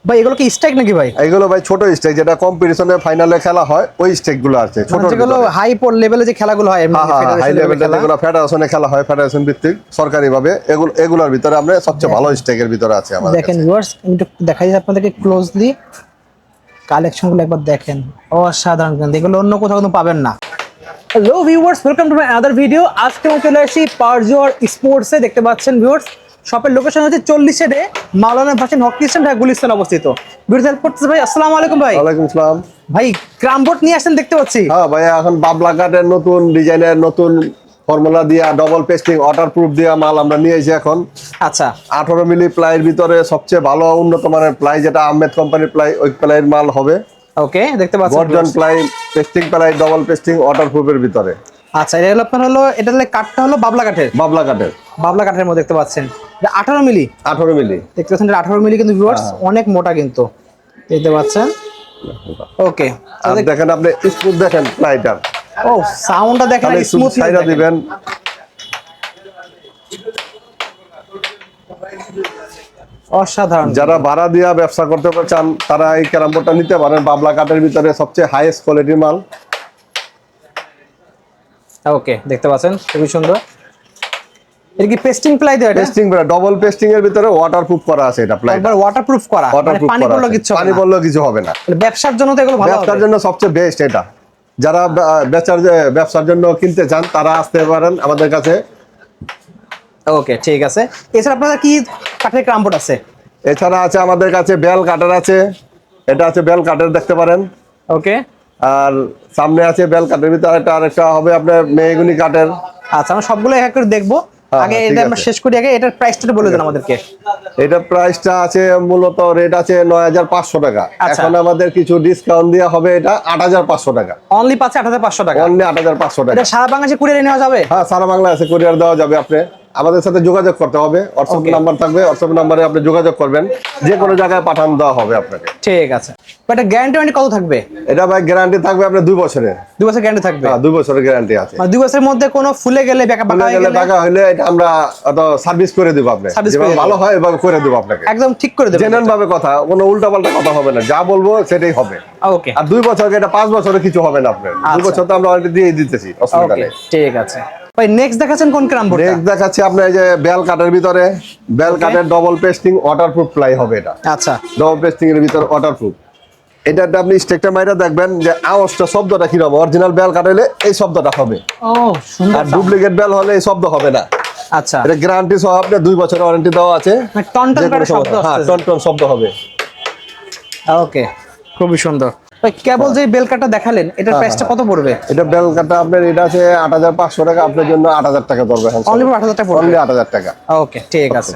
ভাই এগুলো কি স্ট্রাইক নাকি ভাই? এগুলো ভাই ছোট স্ট্রাইক, যেটা কম্পিটিশনে ফাইনালে খেলা হয় ওই স্ট্রাইক গুলো আছে ছোট, যেগুলো হাই লেভেলে যে খেলাগুলো হয় এমনি হাই লেভেলে যেগুলো ফেডারেশনে খেলা হয়, ফেডারেশন ভিত্তিক সরকারি ভাবে, এগুলোর ভিতরে আমরা সবচেয়ে ভালো স্ট্রাইকের ভিতরে আছে আমাদের। দেখেন ভিউয়ার্স, একটু দেখাই আপনাদেরকে ক্লোজলি কালেকশনগুলো একবার দেখেন, অসাধারণ কিন্তু এগুলো অন্য কোথাও কিন্তু পাবেন না। Hello viewers, welcome to my other video. আজকে আমি চলে আসি পারজোয়ার স্পোর্টসে। দেখতে পাচ্ছেন ভিউয়ার্স, শপের লোকেশন হচ্ছে 40 মাওলানা ভাসানী হকি স্ট্যান্ড, গুলিস্তান অবস্থিত। ভিডিও হেল্প করতেছে ভাই। আসসালামু আলাইকুম ভাই। ওয়ালাইকুম আসসালাম ভাই, ক্রামবোর্ড নিয়ে আসেন দেখতে পাচ্ছি। হ্যাঁ ভাই, এখন বাবলা কাটের নতুন ডিজাইনের নতুন ফর্মুলা দিয়া ডবল পেস্টিং ওয়াটার প্রুফ দিয়া মাল আমরা নিয়ে এসেছি এখন। আচ্ছা, 18 মিলি প্লাইয়ের ভিতরে সবচেয়ে ভালো উন্নত মানের প্লাই, যেটা আহমেদ কোম্পানির প্লাই, ওই প্লাইয়ের মাল হবে। ওকে, দেখতে পাচ্ছেন গর্জন ply, pasting ply, double pasting water প্রুফের ভিতরে। আচ্ছা, এটা হলো আপনার হলো, এটা হলো কাঠটা হলো বাবলা কাঠের। বাবলা কাঠের মধ্যে দেখতে পাচ্ছেন 18 মিলি। 18 মিলি দেখতে পাচ্ছেন 18 মিলি কিন্তু ভিউয়ার্স অনেক মোটা কিন্তু দেখতে পাচ্ছেন। ওকে, আর দেখেন আপনি স্মুথ দেখেন প্লাইটার। ও সাউন্ডটা দেখেন, স্মুথ ছাইরা দিবেন। অসাধারণ। যারা ভাড়া দিয়া ব্যবসা করতে চান তারা এই ক্যারামবোর্ডটা নিতে পারেন। বাবলা কাঠের ভিতরে সবচেয়ে হাইয়েস্ট কোয়ালিটির মাল। ওকে, দেখতে পাচ্ছেন খুবই সুন্দর। এটা কি পেস্টিং প্লাই দেয়া? পেস্টিং প্লাই, ডবল পেস্টিং এর ভিতরে ওয়াটারপ্রুফ করা আছে। এটা প্লাই একবার ওয়াটারপ্রুফ করা, মানে পানি পড়লে কিছু হবে না। পানি পড়লে কিছু হবে না। ব্যবসার জন্য তো এগুলো ভালো হবে। ব্যবসার জন্য সবচেয়ে বেস্ট এটা। যারা ব্যবসার জন্য কিনতে চান তারা আসতে পারেন আমাদের কাছে। ওকে, ঠিক আছে। এছাড়া আপনাদের কি কাঠের ক্রামবোর্ড আছে? এছাড়া আছে আমাদের কাছে বেল কাটার আছে। এটা আছে বেল কাটার, দেখতে পারেন। ওকে, আর সামনে আছে বেল কাটের ভিতরে আরেকটা হবে আপনার মেহগনি কাঠের। আচ্ছা, আমরা সবগুলো এক করে দেখবো। আগে এটা আমরা শেষ করি, আগে এটার প্রাইসটা বলে দেন আমাদেরকে। এটার প্রাইসটা আছে মূলত রেট আছে 9500 টাকা। এখন আমাদের কিছু ডিসকাউন্ট দেওয়া হবে, এটা 8500 টাকা। অনলি পাচ্ছে 8500 টাকা। অনলি 8500 টাকা। এটা সারা বাংলাদেশে কুরিয়ারে নেওয়া যাবে? হ্যাঁ, সারা বাংলাদেশে কুরিয়ার দেওয়া যাবে। আপনি আমাদের সাথে যোগাযোগ করতে হবে, হোয়াটসঅ্যাপ নাম্বার থাকবে, হোয়াটসঅ্যাপ নাম্বারে আপনি যোগাযোগ করবেন, যে কোনো জায়গায় পাঠানো দেওয়া হবে আপনাকে। ঠিক আছে। এটা গ্যারান্টি কত থাকবে? এটা ভাই গ্যারান্টি থাকবে আপনার 2 বছরের। 2 বছর গ্যারান্টি থাকবে? হ্যাঁ, 2 বছরের গ্যারান্টি আছে। মানে 2 বছরের মধ্যে কোনো ফুলে গেলে টাকা হলে এটা আমরা সার্ভিস করে দেব আপনাকে। যেভাবে ভালো হয় এভাবে করে দেব আপনাকে, একদম ঠিক করে দেব। জেনুইন ভাবে কথা, কোনো উল্টাপাল্টা কথা হবে না, যা বলবো সেটাই হবে। ওকে। আর 2 বছর, এটা 5 বছরে কিছু হবে না আপনার। 2 বছর তো আমরা অলরেডি দিয়ে দিতেছি, অসুবিধা নেই। ঠিক আছে ভাই। নেক্সট দেখাচ্ছেন কোন ক্রামবোর্ডটা? নেক্সট দেখাচ্ছি আপনার এই যে বেল কাটের ভিতরে, বেল কাটের ডবল পেস্টিং ওয়াটারপ্রুফ প্লাই হবে এটা। আচ্ছা, ডবল পেস্টিং এর ভিতরে ওয়াটারপ্রুফ। এটাতে আপনি স্টেকটা মাইরা দেখবেন যে আওয়াজটা, শব্দটা কিরকম। অরিজিনাল বেল কাট হলে এই শব্দটা হবে। ও সুন্দর। আর ডুপ্লিকেট বেল হলে এই শব্দ হবে না। আচ্ছা, এটা গ্যারান্টি সহ আপনার 2 বছরের ওয়ারেন্টি দেওয়া আছে। মানে টনটন করে শব্দ আসছে। হ্যাঁ, টনটন শব্দ হবে। ওকে, খুবই সুন্দর ভাই। কেবল যে বেল কাটটা দেখালেন, এটার প্রাইসটা কত পড়বে? এটা বেল কাটটা আপনার এটা আছে 8500 টাকা। আপনার জন্য 8000 টাকা পড়বে। অনলি 8000 টাকা পড়বে? অনলি 8000 টাকা। ওকে, ঠিক আছে।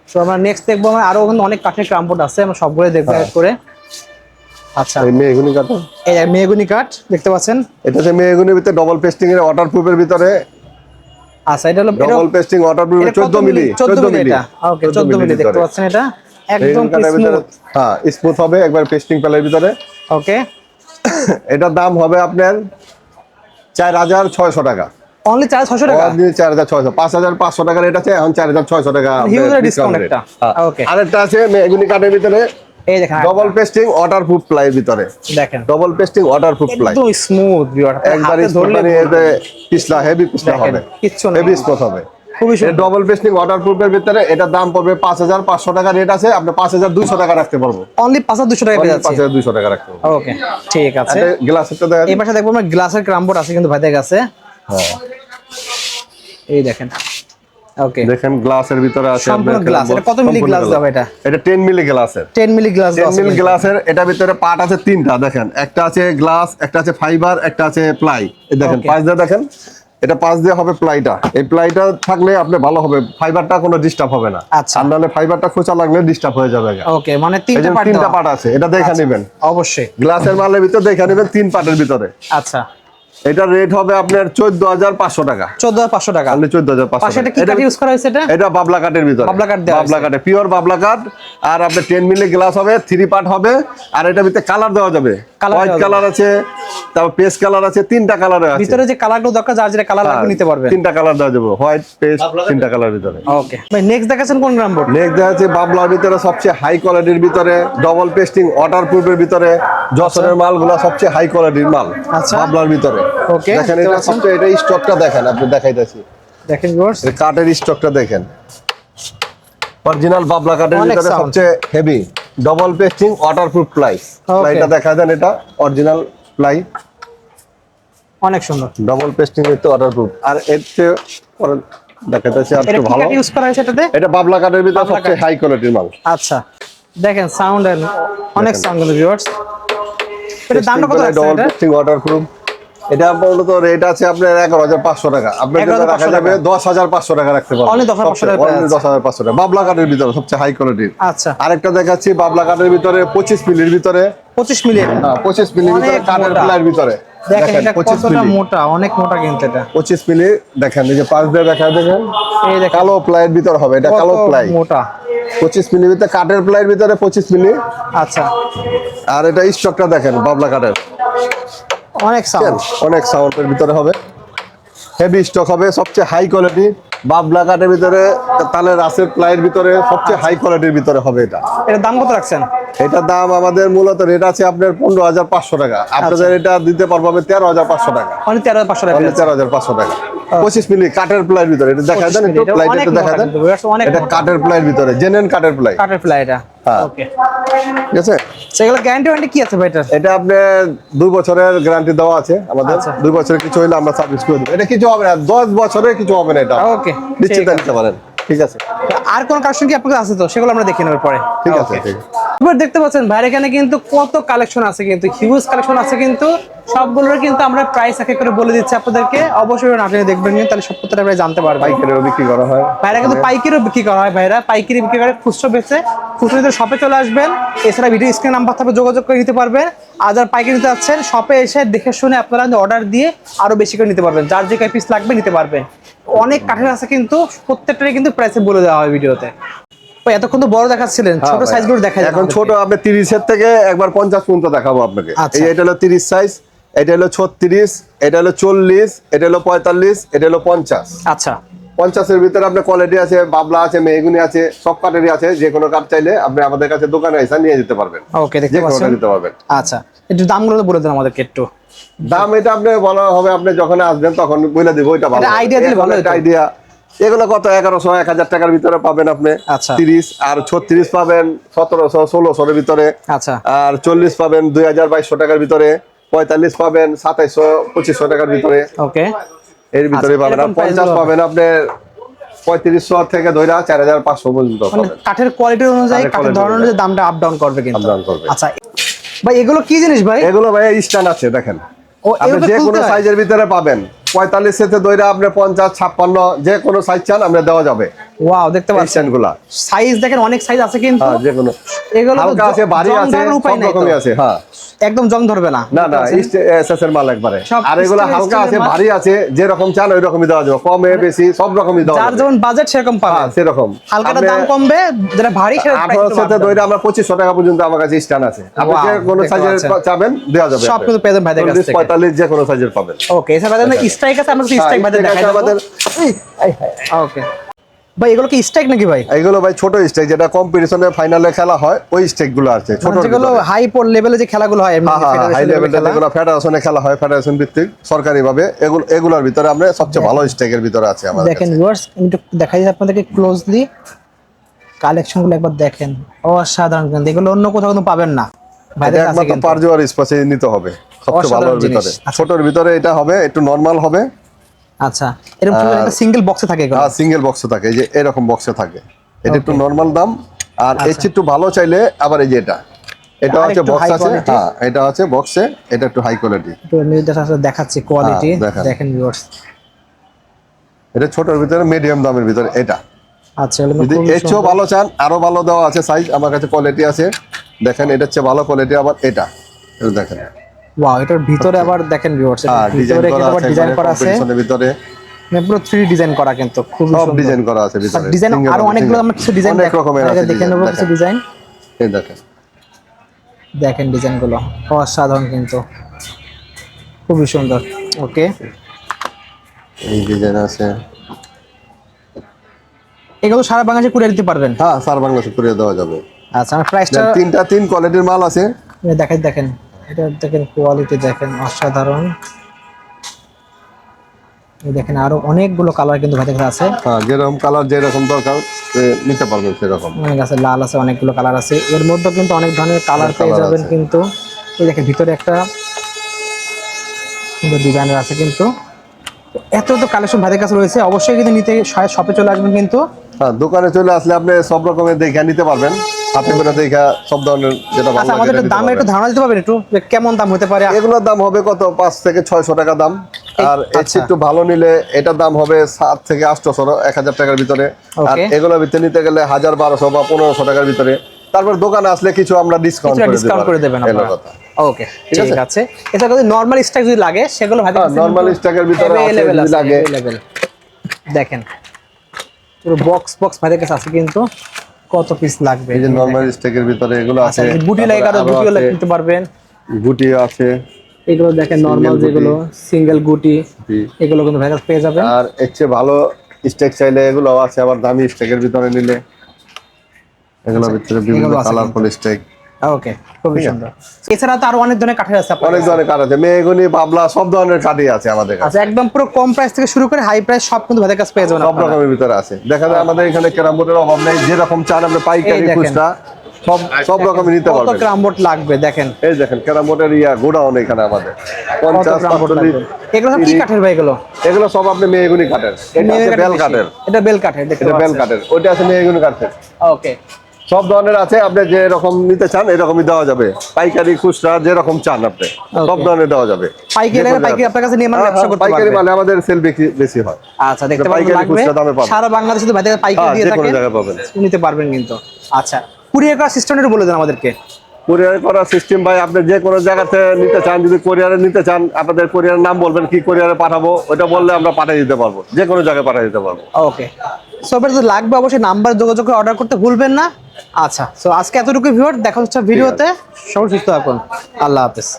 তো আমরা নেক্সট দেখবো, আমরা আরো অনেক কাঠের ক্রামবোর্ড আছে, আমরা সবগুলো দেখবো এক করে। আচ্ছা, এই মেহগনি কাঠ, এই মেহগনি কাঠ দেখতে পাচ্ছেন। এটা হচ্ছে মেহগনির ভিতরে ডবল পেস্টিং এর ওয়াটারপ্রুফের ভিতরে। আচ্ছা, এটা হলো ডবল পেস্টিং ওয়াটারপ্রুফ 14 মিলি। 14 মিলি এটা। ওকে, 14 মিলি দেখতে পাচ্ছেন। এটা একদম স্মুথ। হ্যাঁ, স্মুথ হবে একবার পেস্টিং প্যালের ভিতরে। ওকে, এটার দাম হবে আপনার 4600 টাকা। অনলি 4600 টাকা? অনলি 4600। 5500 টাকার এটা আছে, এখন 4600 টাকা হিউজ ডিসকাউন্ট একটা। ওকে, আরেকটা আছে মেহগনি কাঠের ভিতরে, এই দেখেন ডবল পেস্টিং ওয়াটারপ্রুফ প্লাইয়ের ভিতরে। দেখেন ডবল পেস্টিং ওয়াটারপ্রুফ প্লাই, একদম স্মুথ ভিউয়ার। একবার ধরলে এতে পিছলা হেভি পিছলা হবে, কিচ্ছু না, হেভি স্মুথ হবে। খুবই সুন্দর। ডবল পেস্টিং ওয়াটারপ্রুফের ভিতরে এটার দাম পড়বে 5500 টাকা রেট আছে। আপনি 5200 টাকা রাখতে পারবো। অনলি 5200 টাকা পেয়ে যাচ্ছে। 5200 টাকা রাখতে পারবো। ওকে, ঠিক আছে। গ্লাসেরটা দেখা এই পাশে দেখবো আমরা গ্লাসের ক্রামবোর্ড আছে কিন্তু ভাইদের কাছে। হ্যাঁ, এই দেখেন। ওকে, দেখেন গ্লাসের ভিতরে আছে সম্পূর্ণ গ্লাস। এটা কত মিলি গ্লাস দাও? এটা 10 মিলি গ্লাসের। 10 মিলি গ্লাস দাও। 10 মিলি গ্লাসের। এটা ভিতরে পার্ট আছে 3টা। দেখেন, একটা আছে গ্লাস, একটা আছে ফাইবার, একটা আছে প্লাই। এই দেখেন পাঁচ দিয়ে দেখেন, এটা পাঁচ দিয়ে হবে প্লাইটা। এই প্লাইটা থাকলে আপনি ভালো হবে, ফাইবারটা কোনো ডিস্টার্ব হবে না। আচ্ছা, আর নাহলে ফাইবারটা খোঁচা লাগলে ডিস্টার্ব হয়ে যাবে। ওকে, মানে 3টা পার্ট আছে, এটা দেখে নেবেন অবশ্যই। গ্লাসের মালের ভিতরে দেখে নেবেন 3 পার্টের ভিতরে। আচ্ছা, এটা রেট হবে আপনার 14500 টাকা। 14500 টাকা। আপনি 14500 পাশে এটা কি কাঠ ইউজ করা হয়েছে? এটা বাবলা কাঠের ভিতরে। বাবলা কাঠ দেওয়া আছে। বাবলা কাঠে, পিওর বাবলা কাঠ। আর আপনার 10 মিলি গ্লাস হবে, 3 পার্ট হবে। আর এটা ভিতরে কালার দেওয়া যাবে। হোয়াইট কালার আছে, তারপর পেস্ট কালার আছে, তিনটা কালারে আছে। ভিতরে যে কালারগুলো দরকার যার যেটা কালার লাগবে নিতে পারবেন। তিনটা কালার দেওয়া যাবে, হোয়াইট, পেস্ট, তিনটা কালার ভিতরে। ওকে ভাই, নেক্সট দেখাচ্ছেন কোন গ্রাম বোর্ড? নেক্সট দেখা যাচ্ছে বাবলার ভিতরে সবচেয়ে হাই কোয়ালিটির ভিতরে, ডবল পেস্টিং ওয়াটারপ্রুফের ভিতরে, যশোরের মালগুলো সবচেয়ে হাই কোয়ালিটির মাল বাবলার ভিতরে। ওকে, দেখেন এটা সবচেয়ে, এটা স্টকটা দেখেন, আপনি দেখাইতেছি, দেখেন ভিউয়ার্স, এই কাঠের স্টকটা দেখেন, অরিজিনাল বাবলা কাঠের ভিতরে সবচেয়ে heavy double pasting waterproof ply. প্লাইটা দেখা দেন, এটা অরিজিনাল প্লাই, অনেক সুন্দর ডবল পেস্টিং এর তো ওয়াটারপ্রুফ। আর এর চেয়ে দেখাইতেছি আর একটু ভালো, ইউজ করা হয়েছে এটাতে, এটা বাবলা কাঠের ভিতরে সবচেয়ে হাই কোয়ালিটির মাল। আচ্ছা দেখেন সাউন্ড অনেক সাউন্ড ভিউয়ার্স। এটা দামটা কত আছে? ডবল পেস্টিং ওয়াটারপ্রুফ, এটা মূলত রেট আছে আপনার 11,500 টাকা, আপনার জন্য রাখা যাবে 10,500 টাকা রাখতে পারবেন। অনলি 10,500 টাকা, 10,500 টাকা বাবলা কাঠের ভিতরে সবচেয়ে হাই কোয়ালিটির। আচ্ছা, আরেকটা দেখাচ্ছি বাবলা কাঠের ভিতরে 25 মিলির ভিতরে, 25 মিলি, হ্যাঁ 25 মিলির ভিতরে কাঠের প্লাইয়ের ভিতরে। দেখেন এটা কতটা মোটা, অনেক মোটা কিন্তু এটা 25 মিলি। দেখেন এই যে পাশ দিয়ে দেখা দেখেন, এই যে কালো প্লাইয়ের ভিতর হবে, এটা কালো প্লাই মোটা, 25 মিলি ভিতরে কাঠের প্লাইয়ের ভিতরে 25 মিলি। আচ্ছা, আর এটা স্টকটা দেখেন বাবলা কাঠের, অনেক সাউন্ড, অনেক সাউন্ডের ভিতরে হবে, হেভি স্টক হবে, সবচেয়ে হাই কোয়ালিটি বাবলা কাঠের ভিতরে, তালের রাসের প্লাইয়ের ভিতরে সবচেয়ে হাই কোয়ালিটির ভিতরে হবে এটা। এটার দাম কত রাখছেন? এটার দাম আমাদের মূলত রেট আছে আপনার 15,500 টাকা, আপনাদের এটা দিতে পারবো আমি 13,500 টাকা, অনলি 13,500 টাকা, 13,500 টাকা। 25 মিলি কাঠের প্লাইয়ের ভিতরে, এটা দেখা দেন একটু, প্লাইটা একটু দেখা দেন, এটা কাঠের প্লাইয়ের ভিতরে, জেনুইন কাঠের প্লাই, কাঠের প্লাই এটা। ওকে, ঠিক আছে। সেগুলো গ্যারান্টি ওয়ারেন্টি কি আছে ভাই এটার? এটা আপনার 2 বছরের গ্যারান্টি দেওয়া আছে আমাদের, 2 বছরের কিছু হইলে আমরা সার্ভিস করে দেব, এটা কিছু হবে না, 10 বছরের কিছু হবে না, এটা ওকে, নিশ্চিত নিতে পারেন। ঠিক আছে, আর কোন কালেকশন কি আপনাদের আছে? তো সেগুলো আমরা দেখে নেব পরে। ঠিক আছে, ঠিক আছে। এবার দেখতে পাচ্ছেন ভাইয়ের এখানে কিন্তু কত কালেকশন আছে, কিন্তু হিউজ কালেকশন আছে, কিন্তু সবগুলোর কিন্তু আমরা প্রাইস এক এক করে বলে দিচ্ছি আপনাদেরকে, অবশ্যই আপনি দেখবেন কিন্তু তাহলে সব কথা আমরা জানতে পারবেন। পাইকারিও বিক্রি করা হয় ভাইরা, কিন্তু পাইকারিও বিক্রি করা হয়, ভাইরা পাইকারি বিক্রি করে, খুচরো বেচে, খুচরো শপে চলে আসবেন, এছাড়া ভিডিও স্ক্রিন নাম্বার থাকবে, যোগাযোগ করে নিতে পারবেন। আর যারা পাইকারি নিতে যাচ্ছেন শপে এসে দেখে শুনে আপনারা অর্ডার দিয়ে আরো বেশি করে নিতে পারবেন, যার যে কয় পিস লাগবে নিতে পারবেন। অনেক কাঠের আছে, কিন্তু প্রত্যেকটারই কিন্তু প্রাইসে বলে দেওয়া হয় ভিডিওতে। এতক্ষণ তো বড় দেখাচ্ছিলেন, ছোট সাইজগুলো দেখাই এখন ছোট আপনি 30 এর থেকে একবার 50 পর্যন্ত দেখাবো আপনাকে। এই এটা হলো 30 সাইজ, এটা হলো 36, এটা হলো 40, এটা হলো 45, এটা হলো 50। আচ্ছা, 50 এর ভিতরে আপনার কোয়ালিটি আছে, বাবলা আছে, মেহগুনি আছে, সব কাঠেরই আছে, যে কোনো কাঠ চাইলে আপনি আমাদের কাছে দোকানে এসে নিয়ে যেতে পারবেন। ওকে, দেখতে পাচ্ছেন, নিতে পারবেন। আচ্ছা, একটু দামগুলো বলে দেন আমাদেরকে একটু। দাম এটা আপনি বলা হবে, আপনি যখন আসবেন তখন বলে দিব, এটা ভালো আইডিয়া দিলে ভালো একটা আইডিয়া। এগুলো কত 1100 1000 টাকার ভিতরে পাবেন আপনি। আচ্ছা, 30 আর 36 পাবেন 1700 1600 এর ভিতরে। আচ্ছা, আর 40 পাবেন 2000-2200 টাকার ভিতরে, 45 পাবেন 2700-2500 টাকার ভিতরে। ওকে, এর ভিতরে পাবেন। আর 50 পাবেন আপনি 3500 থেকে ধরে 4500 পর্যন্ত পাবেন। কাঠের কোয়ালিটি অনুযায়ী, কাঠের ধরন অনুযায়ী দামটা আপ ডাউন করবে কিন্তু। আচ্ছা ভাই, এগুলো কি জিনিস ভাই? এগুলো ভাই স্ট্যান্ড আছে, দেখেন আপনি যে কোনো সাইজের ভিতরে পাবেন। 45 থেকে ধরে আপনি 50 56 যে কোনো সাইজ চান আমরা দেওয়া যাবে। ওয়াও, দেখতে পাচ্ছেন গুলা সাইজ দেখেন, অনেক সাইজ আছে কিন্তু। হ্যাঁ, যে কোনো এগুলো হালকা আছে, ভারী আছে, সব রকমই আছে। হ্যাঁ, একদম জং ধরবে না, না না, এসএস এর মাল একবারে। আর এগুলো হালকা আছে, ভারী আছে, যে রকম চান ওই রকমই দেওয়া যাবে, কমে বেশি সব রকমই দেওয়া যাবে, যার যেমন বাজেট সেরকম পাবেন। হ্যাঁ, সেরকম হালকাটা দাম কমবে, যেটা ভারী সেটা প্রাইস 1800 থেকে ধরে আমরা 2500 টাকা পর্যন্ত আমার কাছে স্ট্যান্ড আছে। আপনি যে কোনো সাইজের চাবেন দেওয়া যাবে, সব কিছু পেয়ে ভাইদের কাছ থেকে। 45 যে কোনো সাইজের পাবেন। ওকে, এছাড়া আমাদের স্ট্রাইক আছে, আমরা স্ট্রাইক ভাইদের দেখাই আমাদের। ওকে ভাই, এগুলো কি স্ট্রাইক নাকি ভাই? এগুলো ভাই ছোট স্ট্রাইক, যেটা কম্পিটিশনে ফাইনালে খেলা হয় ওই স্ট্রাইক গুলো আছে, ছোট যেগুলো হাই লেভেলে যে খেলাগুলো হয়, হাই লেভেলে যেগুলো ফেডারেশনে খেলা হয়, ফেডারেশন ভিত্তিক সরকারি ভাবে, এগুলোর ভিতরে আমরা সবচেয়ে ভালো স্ট্রাইকের ভিতরে আছে আমাদের। দেখেন ভিউয়ার্স, একটু দেখাই আপনাদেরকে ক্লোজলি, কালেকশনগুলো একবার দেখেন, অসাধারণ কিন্তু, এগুলো অন্য কোথাও কিন্তু পাবেন না ভাইদের কাছে। একমাত্র পারজোয়ার স্পেসে নিতে হবে সবচেয়ে ভালোর ভিতরে। ছোটর ভিতরে এটা হবে, একটু নরমাল হবে। আচ্ছা, এরকম একটা সিঙ্গেল বক্সে থাকে এগুলো? হ্যাঁ, সিঙ্গেল বক্সে থাকে, এই যে এরকম বক্সে থাকে। এটা একটু নরমাল দাম। আর এর চেয়ে একটু ভালো চাইলে আবার এই যে এটা হচ্ছে বক্স আছে। হ্যাঁ, এটা হচ্ছে বক্সে, এটা একটু হাই কোয়ালিটি। একটু নির্দেশ আসলে দেখাচ্ছি কোয়ালিটি, দেখেন ভিউয়ার্স, এটা ছোটর ভিতরে মিডিয়াম দামের ভিতরে এটা। আচ্ছা, যদি এর চেয়েও ভালো চান, আরো ভালো দেওয়া আছে সাইজ, আমার কাছে কোয়ালিটি আছে। দেখেন এটার চেয়ে ভালো কোয়ালিটি আবার এটা দেখেন। ওয়াও, এটার ভিতরে আবার দেখেন ভিউয়ার্স, ভিতরে আবার ডিজাইন করা আছে, ভিতরে পুরো 3D ডিজাইন করা, কিন্তু খুব সব ডিজাইন করা আছে ভিতরে। ডিজাইন আরো অনেকগুলো আমরা কিছু ডিজাইন অনেক রকমের আছে, দেখে নেব কিছু ডিজাইন। এই দেখেন দেখেন ডিজাইনগুলো অসাধারণ, কিন্তু খুবই সুন্দর। ওকে, এই ডিজাইন আছে। এগুলো সারা বাংলাদেশে কুরিয়ার দিতে পারবেন? হ্যাঁ, সারা বাংলাদেশে কুরিয়ার দেওয়া যাবে। আচ্ছা, আমার প্রাইসটা তিন কোয়ালিটির মাল আছে। দেখেন, দেখেন এটা দেখেন, কোয়ালিটি দেখেন অসাধারণ। এই দেখেন আরো অনেকগুলো কালার কিন্তু ভাইদের কাছে আছে। হ্যাঁ, যেরকম কালার যেরকম দরকার নিতে পারবেন সেরকম। অনেক আছে, লাল আছে, অনেকগুলো কালার আছে, এর মধ্যে কিন্তু অনেক ধরনের কালার পেয়ে যাবেন। কিন্তু এই দেখেন ভিতরে একটা সুন্দর ডিজাইনের আছে। কিন্তু এত তো কালেকশন ভাইদের কাছে রয়েছে, অবশ্যই কিন্তু নিতে শপে চলে আসবেন। কিন্তু হ্যাঁ, দোকানে চলে আসলে আপনি সব রকমের দেখে নিতে পারবেন, হাতে করে দেখা সব ধরনের যেটা ভালো আচ্ছা, লাগে আমাদের সেটা নিতে দামে একটু পারবেন। ধারণা দিতে পারবেন একটু, যে কেমন দাম হতে পারে? এগুলোর দাম হবে কত, 5 থেকে 600 টাকা দাম। আর এর আচ্ছা। একটু ভালো নিলে এটার দাম হবে 7 থেকে 800, 1000 টাকার ভিতরে। আর ওকে। এগুলোর ভিতরে নিতে গেলে 1000, 1200 বা 1500 টাকার ভিতরে। তারপর দোকানে আসলে কিছু আমরা ডিসকাউন্ট করে দেবেন আপনারা। ওকে, ঠিক আছে। এটা যদি নরমাল স্টক যদি লাগে সেগুলো ভাইদের কাছে নরমাল স্টকের ভিতরে আছে, available যদি আছে, লাগে। available। দেখেন পুরো বক্স ভাইদের কাছে আছে, কিন্তু কত পিস লাগবে? এই যে নরমাল স্টকের ভিতরে এগুলো আচ্ছা, আছে। গুটি লাগে, আরো তারপরে গুটিও আছে, নিতে পারবেন। গুটি আছে। এগুলো দেখেন নরমাল গুটি। যেগুলো সিঙ্গেল গুটি, জি। এগুলো কিন্তু ভাইদের কাছে পেয়ে যাবেন। আর এর চেয়ে ভালো স্টেক চাইলে এগুলো আছে, আবার দামি স্টেকের ভিতরে নিলে এগুলোর ভিতরে বিভিন্ন এগুলো আছে কালারফুল স্টেক। ওকে, খুবই সুন্দর। এছাড়া তো আরো অনেক ধরনের কাঠের আছে আপনার অনেক কাছে। ধরনের কাঠ আছে, মেহগনি, বাবলা, সব ধরনের কাঠই আছে আমাদের কাছে। আচ্ছা, একদম পুরো কম প্রাইস থেকে শুরু করে হাই প্রাইস সব কিন্তু ভাইদের কাছে পেয়ে যাবেন সব আপনারা। রকমের ভিতরে আছে। দেখা যায় আমাদের এখানে ক্যারাম বোর্ডের অভাব নেই, যেরকম চান আপনি পাইকারি, দেখেন। খুচরা সব রকমের নিতে কত পারবেন। গ্রাম বোর্ড লাগবে দেখেন, এই দেখেন ক্যারাম বোর্ডের গোডাউন এখানে আমাদের কত 50, গ্রাম বোর্ড 45। লাগবে। এগুলো সব কি কাঠের ভাই? এগুলো এগুলো সব আপনি মেহগনি কাঠের। এটা আছে বেল কাঠের। এটা বেল কাঠের, দেখতে এটা বেল পাচ্ছেন। কাঠের, ওইটা আছে মেহগনি কাঠের। ওকে, সব ধরনের আছে, আপনি যে রকম নিতে চান এরকমই দেওয়া যাবে। পাইকারি, খুচরা যেরকম চান আপনি সব ধরনের দেওয়া যাবে। পাইকারি আপনার কাছে নিয়ে মানে হ্যাঁ, ব্যবসা করতে পাইকারি পারবেন। মানে আমাদের সেল বেশি হয়। আচ্ছা, দেখতে পাচ্ছেন পাইকারি, লাগবে খুচরা দামে পাবেন। সারা বাংলাদেশে তো ভাইদের পাইকারি হ্যাঁ, দিয়ে যে কোনো থাকেন, জায়গায় পাবেন। নিতে পারবেন কিন্তু। আচ্ছা, কুরিয়ার করার সিস্টেমটা বলে দেন আমাদেরকে। কুরিয়ার করার সিস্টেম ভাই, আপনি যে কোনো জায়গাতে নিতে চান, যদি কোরিয়ারে নিতে চান আপনাদের কোরিয়ারের নাম বলবেন, কি কোরিয়ারে পাঠাবো, ওটা বললে আমরা পাঠিয়ে দিতে পারবো, যে কোনো জায়গায় পাঠিয়ে দিতে পারবো। ওকে, সো যদি লাগবে অবশ্যই নাম্বার যোগাযোগ করে অর্ডার করতে ভুলবেন না। আচ্ছা, সো আজকে এতটুকু ভিউয়ার, দেখা হচ্ছে ভিডিওতে। সবাই সুস্থ থাকুন, আল্লাহ হাফেজ।